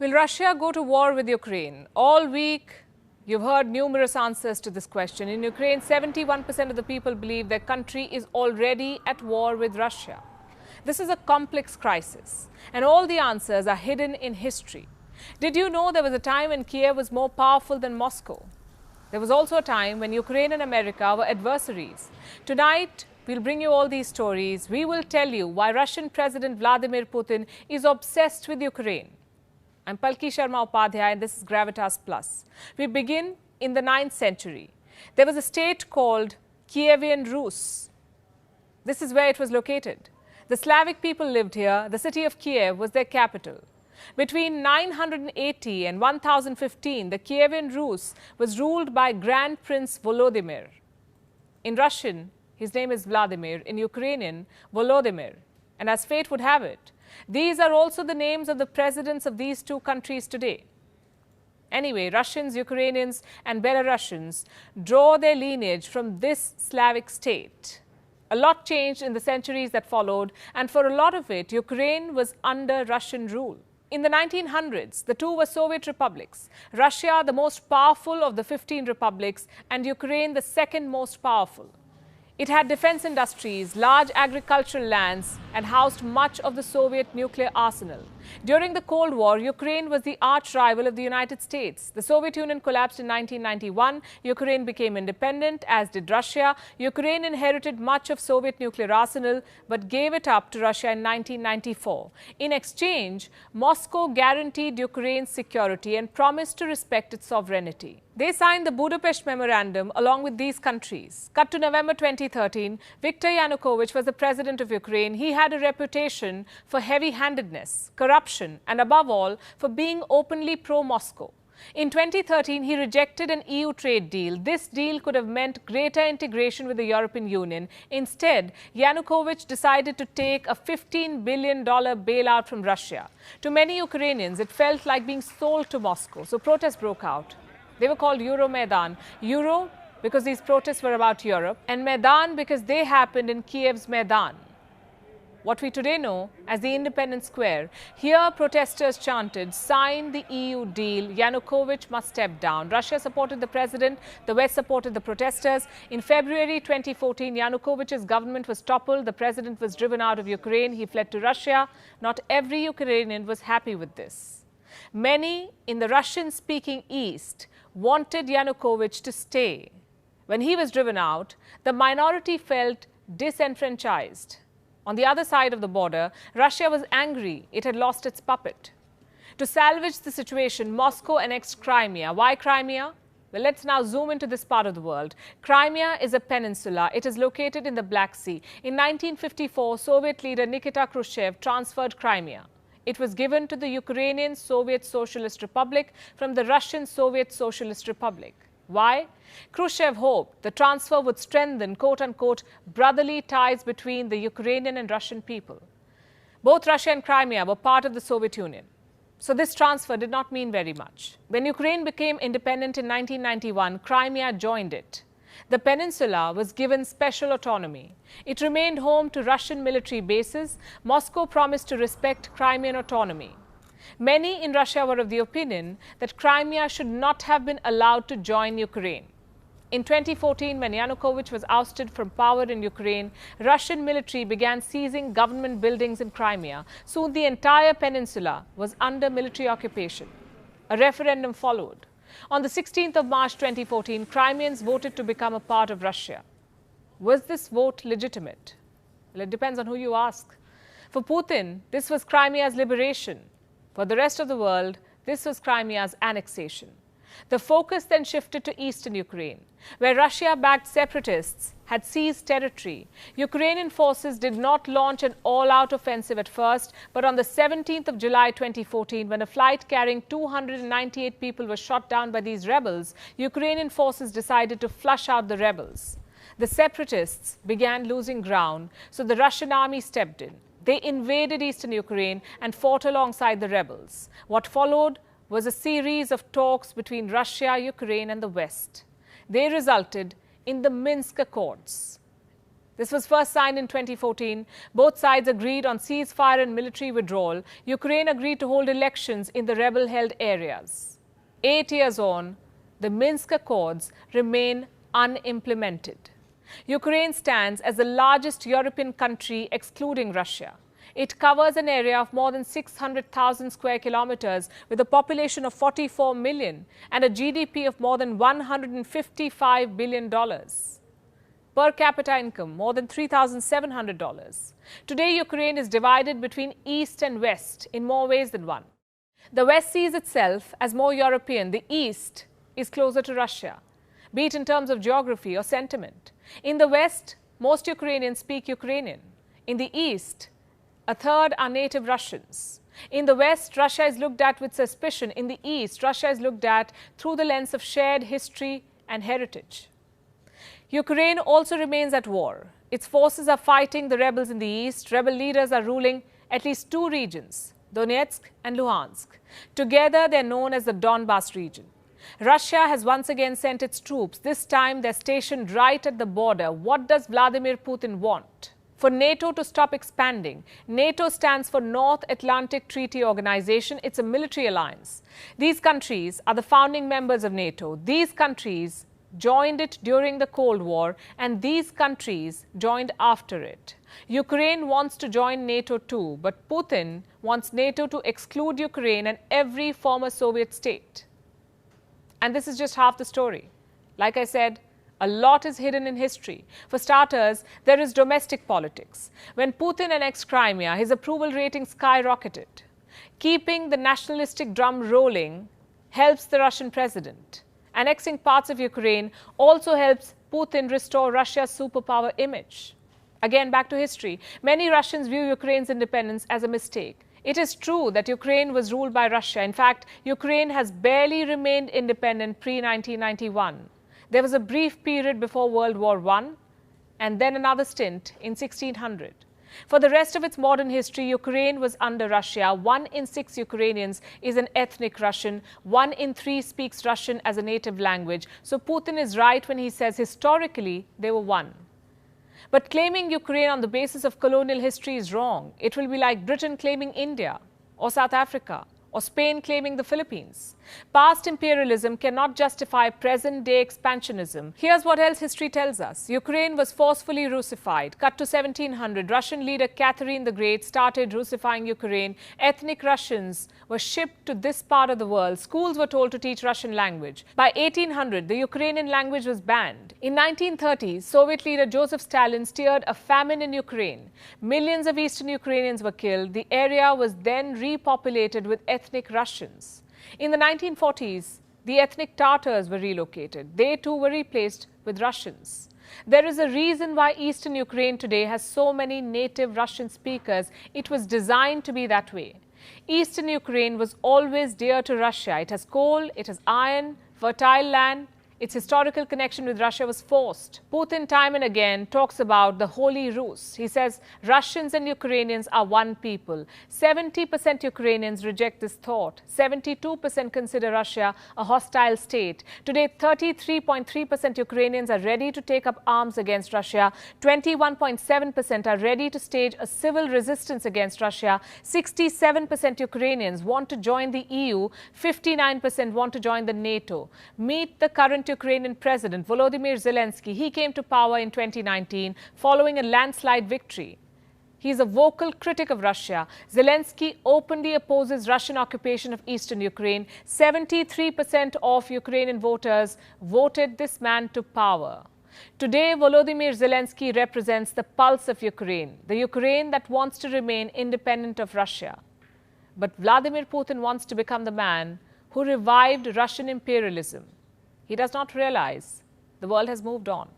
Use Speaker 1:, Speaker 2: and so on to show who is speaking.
Speaker 1: Will Russia go to war with Ukraine? All week, you've heard numerous answers to this question. In Ukraine, 71% of the people believe their country is already at war with Russia. This is a complex crisis, and all the answers are hidden in history. Did you know there was a time when Kiev was more powerful than Moscow? There was also a time when Ukraine and America were adversaries. Tonight, we'll bring you all these stories. We will tell you why Russian President Vladimir Putin is obsessed with Ukraine. I'm Palki Sharma Upadhyay, and this is Gravitas Plus. We begin in the 9th century. There was a state called Kievan Rus. This is where it was located. The Slavic people lived here. The city of Kiev was their capital. Between 980 and 1015, the Kievan Rus was ruled by Grand Prince Volodymyr. In Russian, his name is Vladimir. In Ukrainian, Volodymyr. And as fate would have it, these are also the names of the presidents of these two countries today. Anyway, Russians, Ukrainians, and Belarusians draw their lineage from this Slavic state. A lot changed in the centuries that followed, and for a lot of it, Ukraine was under Russian rule. In the 1900s, the two were Soviet republics. Russia, the most powerful of the 15 republics, and Ukraine, the second most powerful. It had defense industries, large agricultural lands, and housed much of the Soviet nuclear arsenal. During the Cold War, Ukraine was the arch rival of the United States. The Soviet Union collapsed in 1991. Ukraine became independent, as did Russia. Ukraine inherited much of Soviet nuclear arsenal, but gave it up to Russia in 1994. In exchange, Moscow guaranteed Ukraine's security and promised to respect its sovereignty. They signed the Budapest Memorandum along with these countries. Cut to November 2013, Viktor Yanukovych was the president of Ukraine. He had a reputation for heavy-handedness, corruption, and above all, for being openly pro-Moscow. In 2013, he rejected an EU trade deal. This deal could have meant greater integration with the European Union. Instead, Yanukovych decided to take a $15 billion bailout from Russia. To many Ukrainians, it felt like being sold to Moscow, so protests broke out. They were called Euromaidan. Euro because these protests were about Europe, and Maidan because they happened in Kiev's Maidan, what we today know as the Independence Square. Here, protesters chanted, "Sign the EU deal, Yanukovych must step down." Russia supported the president, the West supported the protesters. In February 2014, Yanukovych's government was toppled, the president was driven out of Ukraine, he fled to Russia. Not every Ukrainian was happy with this. Many in the Russian-speaking East wanted Yanukovych to stay. When he was driven out, the minority felt disenfranchised. On the other side of the border, Russia was angry it had lost its puppet. To salvage the situation, Moscow annexed Crimea. Why Crimea? Well, let's now zoom into this part of the world. Crimea is a peninsula. It is located in the Black Sea. In 1954, Soviet leader Nikita Khrushchev transferred Crimea. It was given to the Ukrainian Soviet Socialist Republic from the Russian Soviet Socialist Republic. Why? Khrushchev hoped the transfer would strengthen, quote-unquote, brotherly ties between the Ukrainian and Russian people. Both Russia and Crimea were part of the Soviet Union. So this transfer did not mean very much. When Ukraine became independent in 1991, Crimea joined it. The peninsula was given special autonomy. It remained home to Russian military bases. Moscow promised to respect Crimean autonomy. Many in Russia were of the opinion that Crimea should not have been allowed to join Ukraine. In 2014, when Yanukovych was ousted from power in Ukraine, Russian military began seizing government buildings in Crimea. Soon the entire peninsula was under military occupation. A referendum followed. On the 16th of March 2014, Crimeans voted to become a part of Russia. Was this vote legitimate? Well, it depends on who you ask. For Putin, this was Crimea's liberation. For the rest of the world, this was Crimea's annexation. The focus then shifted to eastern Ukraine, where Russia-backed separatists had seized territory. Ukrainian forces did not launch an all-out offensive at first, but on the 17th of July 2014, when a flight carrying 298 people was shot down by these rebels, Ukrainian forces decided to flush out the rebels. The separatists began losing ground, so the Russian army stepped in. They invaded eastern Ukraine and fought alongside the rebels. What followed was a series of talks between Russia, Ukraine, and the West. They resulted in the Minsk Accords. This was first signed in 2014. Both sides agreed on ceasefire and military withdrawal. Ukraine agreed to hold elections in the rebel-held areas. 8 years on, the Minsk Accords remain unimplemented. Ukraine stands as the largest European country excluding Russia. It covers an area of more than 600,000 square kilometers with a population of 44 million and a GDP of more than $155 billion. Per capita income, more than $3,700. Today, Ukraine is divided between East and West in more ways than one. The West sees itself as more European. The East is closer to Russia, be it in terms of geography or sentiment. In the West, most Ukrainians speak Ukrainian. In the East, a third are native Russians. In the West, Russia is looked at with suspicion. In the East, Russia is looked at through the lens of shared history and heritage. Ukraine also remains at war. Its forces are fighting the rebels in the east. Rebel leaders are ruling at least two regions, Donetsk and Luhansk. Together, they are known as the Donbas region. Russia has once again sent its troops. This time, they're stationed right at the border. What does Vladimir Putin want? For NATO to stop expanding. NATO stands for North Atlantic Treaty Organization. It's a military alliance. These countries are the founding members of NATO. These countries joined it during the Cold War, and these countries joined after it. Ukraine wants to join NATO too, but Putin wants NATO to exclude Ukraine and every former Soviet state. And this is just half the story. Like I said, a lot is hidden in history. For starters, there is domestic politics. When Putin annexed Crimea, his approval rating skyrocketed. Keeping the nationalistic drum rolling helps the Russian president. Annexing parts of Ukraine also helps Putin restore Russia's superpower image. Again, back to history. Many Russians view Ukraine's independence as a mistake. It is true that Ukraine was ruled by Russia. In fact, Ukraine has barely remained independent pre-1991. There was a brief period before World War I and then another stint in 1600. For the rest of its modern history, Ukraine was under Russia. 1 in 6 Ukrainians is an ethnic Russian. 1 in 3 speaks Russian as a native language. So Putin is right when he says historically they were one. But claiming Ukraine on the basis of colonial history is wrong. It will be like Britain claiming India or South Africa or Spain claiming the Philippines. Past imperialism cannot justify present-day expansionism. Here's what else history tells us. Ukraine was forcefully Russified. Cut to 1700, Russian leader Catherine the Great started Russifying Ukraine. Ethnic Russians were shipped to this part of the world. Schools were told to teach Russian language. By 1800, the Ukrainian language was banned. In 1930, Soviet leader Joseph Stalin steered a famine in Ukraine. Millions of Eastern Ukrainians were killed. The area was then repopulated with ethnic Russians. In the 1940s, the ethnic Tatars were relocated. They too were replaced with Russians. There is a reason why Eastern Ukraine today has so many native Russian speakers. It was designed to be that way. Eastern Ukraine was always dear to Russia. It has coal, it has iron, fertile land. Its historical connection with Russia was forced. Putin time and again talks about the Holy Rus. He says Russians and Ukrainians are one people. 70% Ukrainians reject this thought. 72% consider Russia a hostile state. Today, 33.3% Ukrainians are ready to take up arms against Russia. 21.7% are ready to stage a civil resistance against Russia. 67% Ukrainians want to join the EU. 59% want to join the NATO. Meet the current Ukrainian President Volodymyr Zelensky. He came to power in 2019 following a landslide victory. He is a vocal critic of Russia. Zelensky openly opposes Russian occupation of eastern Ukraine. 73% of Ukrainian voters voted this man to power. Today, Volodymyr Zelensky represents the pulse of Ukraine, the Ukraine that wants to remain independent of Russia. But Vladimir Putin wants to become the man who revived Russian imperialism. He does not realize the world has moved on.